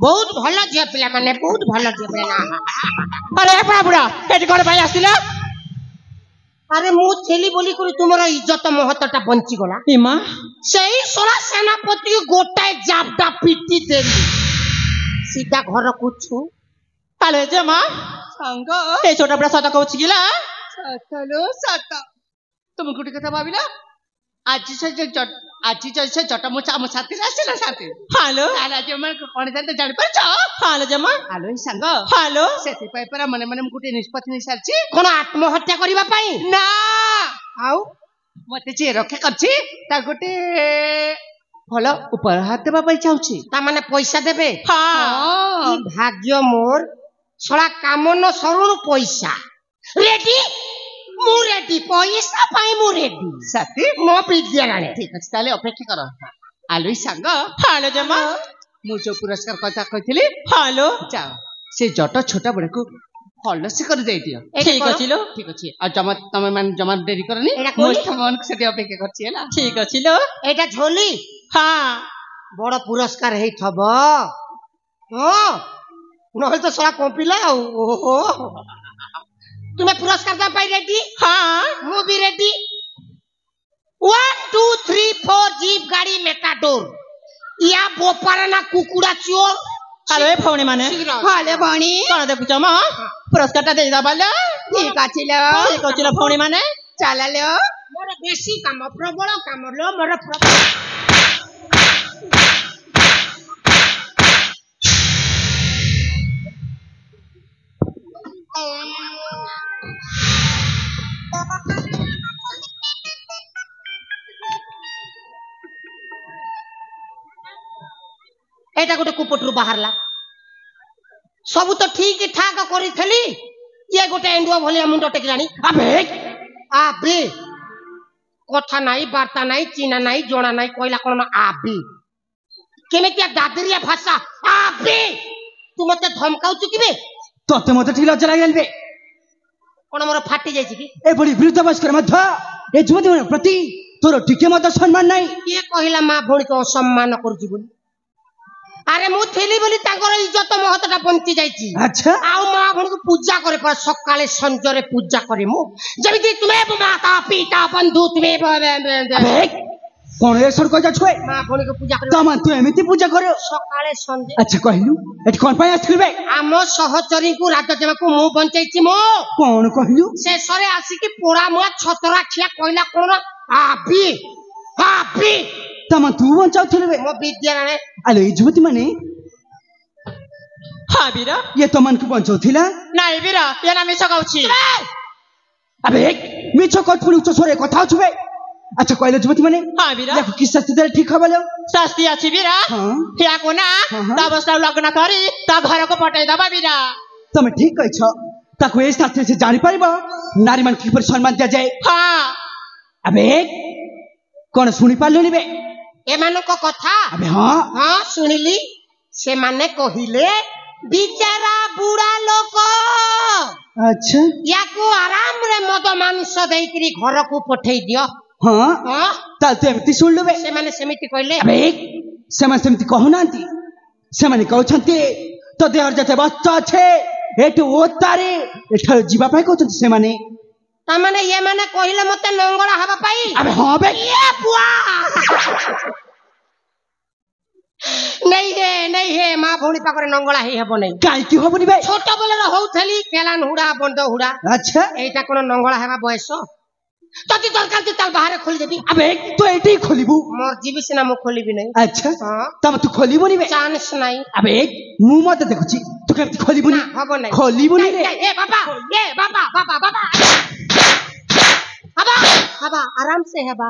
बहुत भल झियो पिला माने बहुत भल झियो पिला अरे बुढ़ा एटी कौन भाई आसिला अरे मु थेली बोली करी तुमरा इज्जत महत्वटा बंची गला इमा सही सोला सेनापति गोटाए जाबडा पिटी देली सीधा घर कुछु अरे जे मां सांग ए छोटा बड़ा सता कहू छिला सतलो सत तुम गुटी कथा भाबिला आज से जट मो आम साथी आसिला साथी हेलो ताला जे मन कोन जानते जानि परछ हेलो जे मां हेलो सांग हेलो सेति पय परा मने मने गुटी निष्पत्ति नि सारछि कोन आत्महत्या करिबा पई ना आउ मते जे रखे करछि ता गुटी भलो उपहार देबा पई चाहछि ता माने पैसा देबे हां की भाग्य मोर छड़ा काम न सरुण पैसा रेडी मु रेडी पैसा पाई मु रेडी साथी मो विद्या राणे ठीक अछि ताले अपेक्षा कर आलोई सांग हेलो जे मां मु जो पुरस्कार कथा कहिथिली हेलो जाओ से जट छोटा बड़े को हल्ला से कर दे दियो ठीक अछि लो ठीक अछि आ जमा तमे मान जमा देरी करनी मो मन से अपेक्षा करछि हला ठीक अछि लो एटा झोली हां बड़ पुरस्कार हेई थबो हो नहल तो सला कपिला ओहो तुम्हें पुरस्कार दा पाई रेडी हां मु भी रेडी 1 2 3 4 जीप गाड़ी मेटाडोर या बोपारना कुकुड़ा चोर हेलो ए भौणी माने हाले भणी कोन देखु छ मां पुरस्कार ता दे दबाले ठीक अछि लो ठीक अछि लो भौणी माने चला लो मोर बेसी काम प्रबल काम लो मोर एटा गोटे कुपटरू बाहरला सब तो ठीक ठाक करी ये गोटे एंडुआ भलिया मुंड टेकिलानी आबे कथा नाई वार्ता नाई चिना नाई जोड़ा नाई कहला कोन आबे केमितिया दादरिया भाषा आबे तू मते धमकाउछु किबे तते मते ठीक लज्जा लागल बे कोन मोर फाटी जायछि कि ए बड़ी वृद्ध वयस्कर मध्य ए जुवती मन प्रति तोर टिके मत सम्मान नाही के कहिला मां भौणी को सम्मान करछि बोली अरे मु थेली बोली तांकर इज्जत महत्वटा बंची जायछि अच्छा आउ मां भौणी को पूजा करे पर सकाळे संजरे पूजा करे मु जेमिति तुमे माता पिता बंधु तुमे कोन ए सर कजा छुए मां भौणी को पूजा करे तमन तू एमिति पूजा करे सकाळे संजे अच्छा कहलु एट कोन पाय आथिल बे आम सहचरी को रात देवा को मु बंचैछि मो कोन कहलु शेषरे आसी कि पोड़ा मुआ छतरा खिया कहला कोन आबी आबी तमन तू बंचाउथिल बे मो विद्या राणे आलो ए जुवती माने हां बीरा ये तमन को बंचाउथिला नाही बीरा या ना मिछ कहउछि अबे मिछ कठपुरी उच्च स्वरे कथा छुबे अच्छा कहले जुवती माने हां बीरा देखो कि शास्ति दे ठीक हबलो शास्ति अछि बीरा हां या को ना ता बसला लग्न करी ता घर को पटाई दबा बीरा तमे ठीक कहछ ताको ए शास्त्र से जानि पाइबो नारी मान की पर सम्मान दिया जाए हां अबे कोन सुनि पालुनी बे एमानको कथा अबे हां हां सुनिली से माने कहिले बिचारा बुढ़ा लोक अच्छा या को आराम रे मद मांस देइकरी घर को पठेई दियो हां हां ताल ते एमति सुनलु बे से माने सेमिति कहले अबे से माने सेमति कहउनांती से माने कहउछंती तो देहर जते बच्चा छे एटु ओतारे एठा जीवा पाई कहउछंती से माने ता माने ये माने कहिले मते नंगला हबा पाई अबे हां बे ये बुआ नहीं है मां भौणी पाकर नंगला ही हेबो नहीं काई की होबनी बे छोट बेले होउथली केलान हुडा बंद हुडा अच्छा एटा कोन नंगला हेबा बयस तति दरकार ती ताल बाहर खोली देबी अबे तो एटी खोलिबू मोर जीवी सिना मु खोलिबी नहीं अच्छा हां तब तू खोलिबोनी बे चांस नहीं अबे मु मत देखुची तू केमति खोलिबोनी हबो नहीं खोलिबोनी रे ए बाबा बाबा हबा आराम से हबा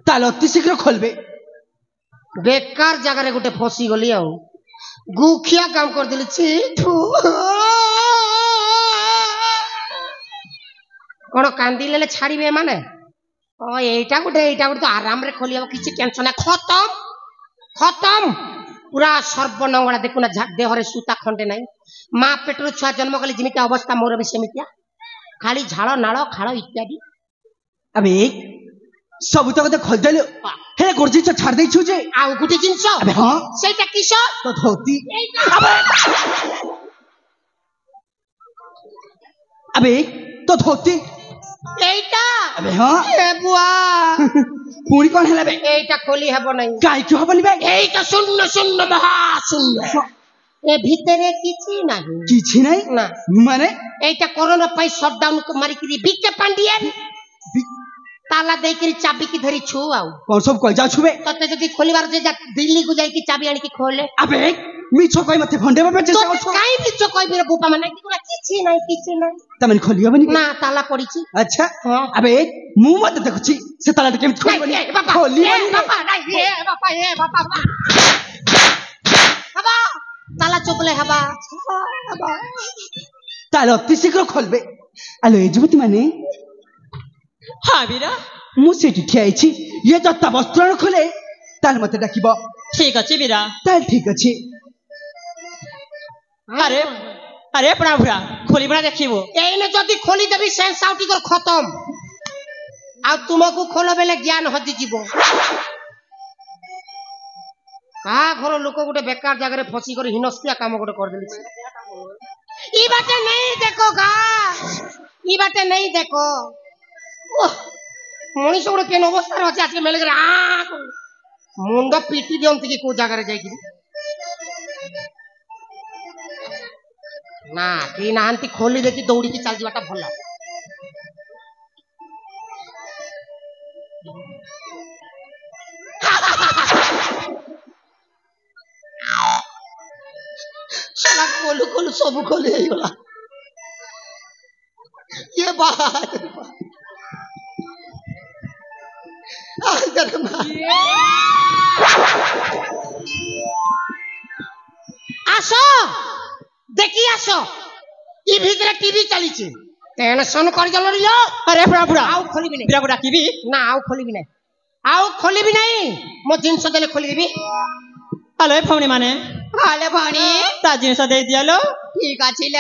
ताल अति शीघ्र खोलबे बेकार जगह रे गुटे फसी गली आ गुखिया काम कर दिली छी कोन कांदी लेले छाड़ीबे माने ओ एटा गुटे तो आराम रे खोली अब किछि टेंशन ना खत्म पूरा सर्वनंगला देखुना देह रे सूता खंडे नाही मां पेटर छुआ जन्म कले जिमिति अवस्था मोर भी सेमितिया खाली झाड़ नाଳ खाଳ इत्यादि अबे ସବୁ ତକ ଖୋଲିଦେଲୁ ହେଲେ ଗୋଟେ ଜିନିଷ ଛାଡ଼ି ଦେଇଛୁ ଯେ ଆଉ ଗୋଟେ ଜିନିଷ ଆବେ ହଁ ସେଇଟା କିସ ତ ଧୋତି ଆବେ ତ ଧୋତି এইটা ଆବେ ହଁ ଏ ବୁଆ ପୁଣି କ'ଣ ହେଲା ବେ এইটা ଖୋଲି ହେବ ନାହିଁ କାହିଁକି ହବନି ବେ এইটা শূন্য শূন্য মহা শূন্য এ ভিতরে কিছু ନାହିଁ କିଛି ନାହିଁ না ମାନେ এইটা করোনা পাই শটডাউন মারিকি বিকে পান্ডিয়ান তালা ଦେଇକିରି ଚାବିକି ଧରିଛୁ ଆଉ କ'ଣ ସବୁ କହି ଯାଉଛୁ ବେ ତତେ ଯଦି ଖୋଲିବାର ଯେ ଦିଲ୍ଲୀକୁ ଯାଇକି ଚାବି ଆଣିକି ଖୋଲେ ଆବେ ମିଛ କହି ମତେ ଭଣ୍ଡେଇବା ପାଇଁ ଚେଷ୍ଟା କରୁଛୁ କାଇଁ ମିଛ କହିବି ରେ ବୋପା ମାନେ କିଛି ନାହିଁ ତାମାନେ ଖୋଲି ହବନି ନା ତାଲା ପଡିଛି ଆଚ୍ଛା ହଁ ଆବେ ମୁଁ ମତେ ଦେଖୁଛି ସେ ତାଲାଟା କେମିତି ଖୋଲିବନି ଖୋଲିବନି ବାବା ତାଲା ଚୋପଲେ ହବା ତାହେଲେ ଅତି ଶୀଘ୍ର ଖୋଲବେ ଆଲୋ ଏ ଯୁବତୀ ମାନେ ହଁ ବୀର ମୁଁ ସେଇଠି ଠିଆ ହେଇଛି ଇଏ ଯତା ବସ୍ତ୍ର ଖୋଲେ ତାହେଲେ ମତେ ଡାକିବ ଠିକ ଅଛି ବୀର ତାହେଲେ ଠିକ ଅଛି আরে আরে প্রভুরা খোলিবনা দেখিব এইনে যদি খোলি দেবি সেন্স আউটিকর খতম আর তোমাকে খোলো বেলে জ্ঞান হজি যাব কা ঘর লোক গোটে বেকার জায়গায় ফসি করে হিনস্তিয়া কাম গোটে করে দেলি ই বাটে নেই দেখো গা ই বাটে নেই দেখো মনিষ গোটে কেন অবস্থায় আছে আজকে মেলে করে মুন্ড পিটি দিয়ন্তি কি কোন জায়গায় যাইকি না কেହି ନାହାନ୍ତି ଖୋଲି ଦେଖି ଦୌଡ଼ିକି ଚାଲିଯିବାଟା ଭଲ শালা ଖୋଲୁ ଖୋଲୁ ସବୁ ଖୋଲି ହେଇଗଲା ଇଏ ଆସ দেখি আসো ই ভিতরে টিভি চালিছে টেনশন করি গেল রিও আরে প্রভুরা আউ খোলিবি না বীরকে ডাকিবি না আউ খোলিবি না মো জিনিস দেলে খোলি দিবি হ্যালো ভৌণী মানে ভালো ভনি তা জিনিস দেই দিয়ালো ঠিক আছিল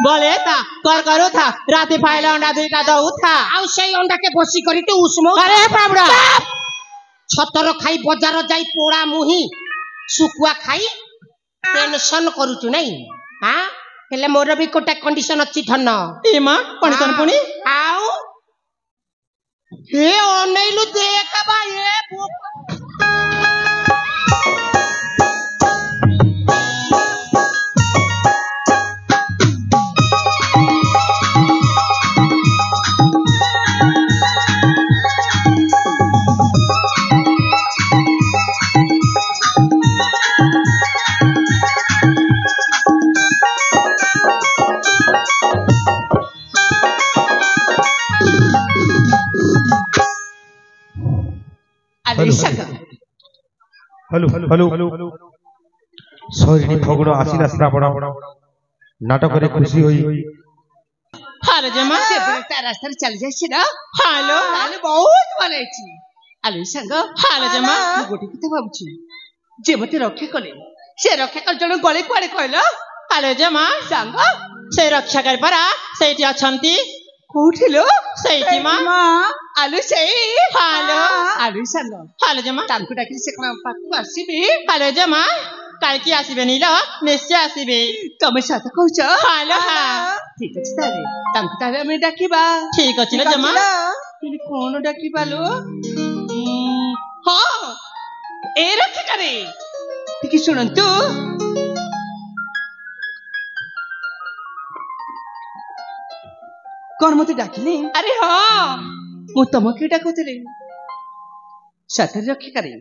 বলে তা কর করু থা রাতে ফাইলে অন্ডা দুইটা দাও থা আউ সেই অন্ডাকে বসি করি তু উষ্ম আরে প্রভুরা ছতর খাই বজার যাই পোড়া মুহি শুকুয়া খাই টেনশন করুচু নাই হ্যাঁ হেলে মোর বি কোটা কন্ডিশন ଅଛି ধন ইমা কন্ডিশন পুনি আউ হে অনেইলু দেখ বা এ হ্যালো শরীরী ফগুণ আসিলা শ্রাবণ নাটকরে খুশি হই হ্যালো জমা রাস্তায় চালি যাচ্ছি না হ্যালো তাহলে বহুত ভালো হয়েছি আলু সাঙ্গ হ্যালো জমা ମୁଁ ଗୋଟେ କଥା ଭାବୁଛି ଯେ ମତେ ରକ୍ଷା କଲେ ସେ ରକ୍ଷା କଲେ ଜଣେ ଗଲେ କୁଆଡେ କହିଲ হ্যালো জমা ସାଙ୍ଗ সেই রক্ষা করি পারা সেইটি অছন্তি କୋଉଠି ଲୋ সেইটি মা ଆଲୁ ସେଇ হ্যালো ଆଲୁ ସାଙ୍ଗ হ্যালো জমা ତାଙ୍କୁ ଡାକିଲି ସେ କଣ ଆମ ପାଖକୁ ଆସିବି হ্যালো জমা কালকে আসবে নিল নিশ্চয় আসবে ତମେ ସତ କହୁଛ হ্যালো হ্যাঁ ଠିକ ଅଛି ତାହେଲେ ତାଙ୍କୁ ତାହେଲେ ଆମେ ଡାକିବା ঠিক ଅଛି ଲୋ ଜମା କିନ୍ତୁ କଣ ଡାକିବା ଲୋ ହଁ ଏ ରକ୍ଷାକାରୀ ଟିକେ ଶୁଣନ୍ତୁ କ'ଣ ମତେ ଡାକିଲେ ଆରେ ହଁ ମୁଁ ତମକୁ ଡାକୁଥିଲି ସତରେ ରକ୍ଷାକାରୀ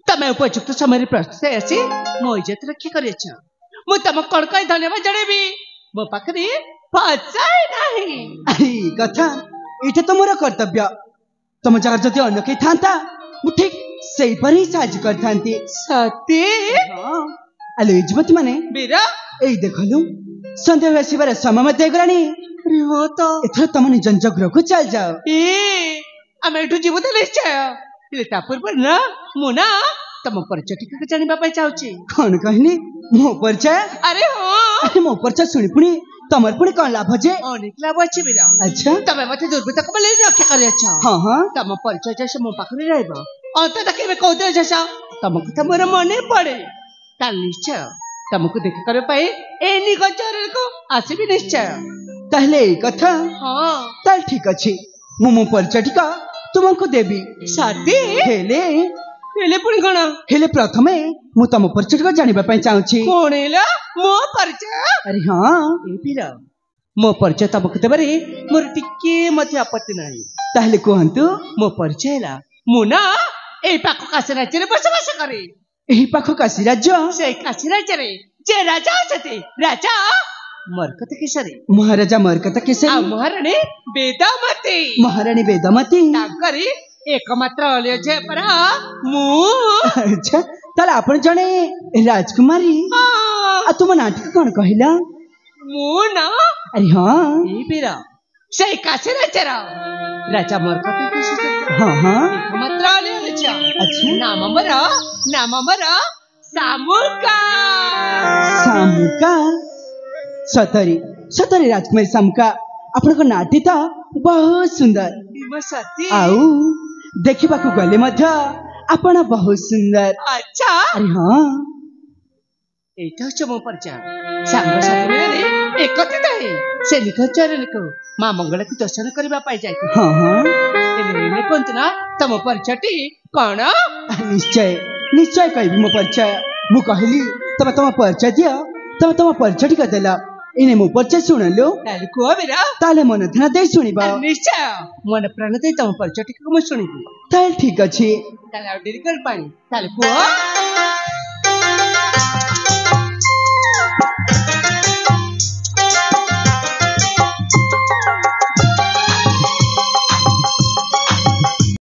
ତମେ ଉପଯୁକ୍ତ ସମୟରେ ପ୍ରସ୍ତୁତ ଆସି ମୋ ଇଜ୍ଜତ ରକ୍ଷା କରିଛ ମୁଁ ତମକୁ କଣ କହି ଧନ୍ୟବାଦ ଜଣେଇବି ମୋ ପାଖରେ ପଇସା ନାହିଁ ଆରେ କଥା ଏଇଟା ତ ମୋର କର୍ତ୍ତବ୍ୟ ତମ ଜାଗାରେ ଯଦି ଅନ୍ୟ କେହି ଥାନ୍ତା ମୁଁ ଠିକ ସେଇପରି ହିଁ ସାହାଯ୍ୟ କରିଥାନ୍ତି ସତେ ଆଲୋ ଏ ଯୁବତୀ ମାନେ ବୀର ଏଇ ଦେଖଲୁ ସନ୍ଧ୍ୟା ଆସିବାର ସମୟ ମଧ୍ୟ ହେଇଗଲାଣି अरे हाँ तो एथर तुम निज जग्र को चल जाओ ए आम एठू जीव तो निश्चय हेले ता पूर्व ना मु ना तम परिचय टिका जानिबा पाई चाहूची कौन कहली मो परिचय अरे हाँ अरे मो परिचय शुणी पुणी तमर पुणी कौन लाभ जे अनेक लाभ अच्छे बिरा अच्छा तमे मते दुर्बृत्त को बोले रक्षा करे अच्छा हाँ हाँ तम परिचय जैसे मो पाखरे रहबो अंत तक केबे कहते जैसा तम कथा मोर मने पड़े ताल निश्चय तमको देखा करे पाए ए निगचर को आसीबी निश्चय ताहले ए कथा हाँ ताल ठीक अछि मु मो परिचय टिका तुमको देबी साथी हेले हेले पुणी कण हेले प्रथमे मु तम परिचय टिका जानिबा पई चाहूची कोण हेला मो परिचय अरे हाँ ए पिला मो परिचय तमको देबारे मोर टिके मते आपत्ति नाही ताहले कहंतु मो परिचय ला मु ना ए पाखो कासे राज्य बसवास करे एही पाखो काशी राज्य से काशी राज्य रे जे राजा अछते राजा मरकत केसरी महाराजा मरकत आ केसरी महाराणी बेदामती महाराणी वेदमती ताकरी एकमात्र अलिय जे परा मु अच्छा ताले आपण जणे राजकुमारी आ तुम नाटक कोन कहिला मु ना अरे हाँ ए बिरा से काशी राज्य रा राजा मरकत केसरी हाँ हाँ एकमात्र अलिय जे अच्छा नाम मरा सामुका सामुका सतरी सतरी राजकुमारी सामुका आपण को नाटी तो बहुत सुंदर भीम सती आउ देखिबा को गले मध्य आपण बहुत सुंदर अच्छा अरे हाँ एटा हচ্ছে मो परिचय सांग साथी मेरे एकत्रित है से निखचर को मां मंगल को दर्शन करबा पाई जाय हाँ हाँ एने कोंत ना तम परिचयटी कोन निश्चय निश्चय कहबी मो परिचय मु कहली तब तम परिचय दिया तब तम परिचय टिका देला इने मो परिचय सुनलो ताले को बिरा ताले मन ध्यान दे सुनिबा निश्चय मन प्राण दे तम परिचयटी को म सुनिबी ताल ठीक अछि ताले आ डेरी कर पानी ताले को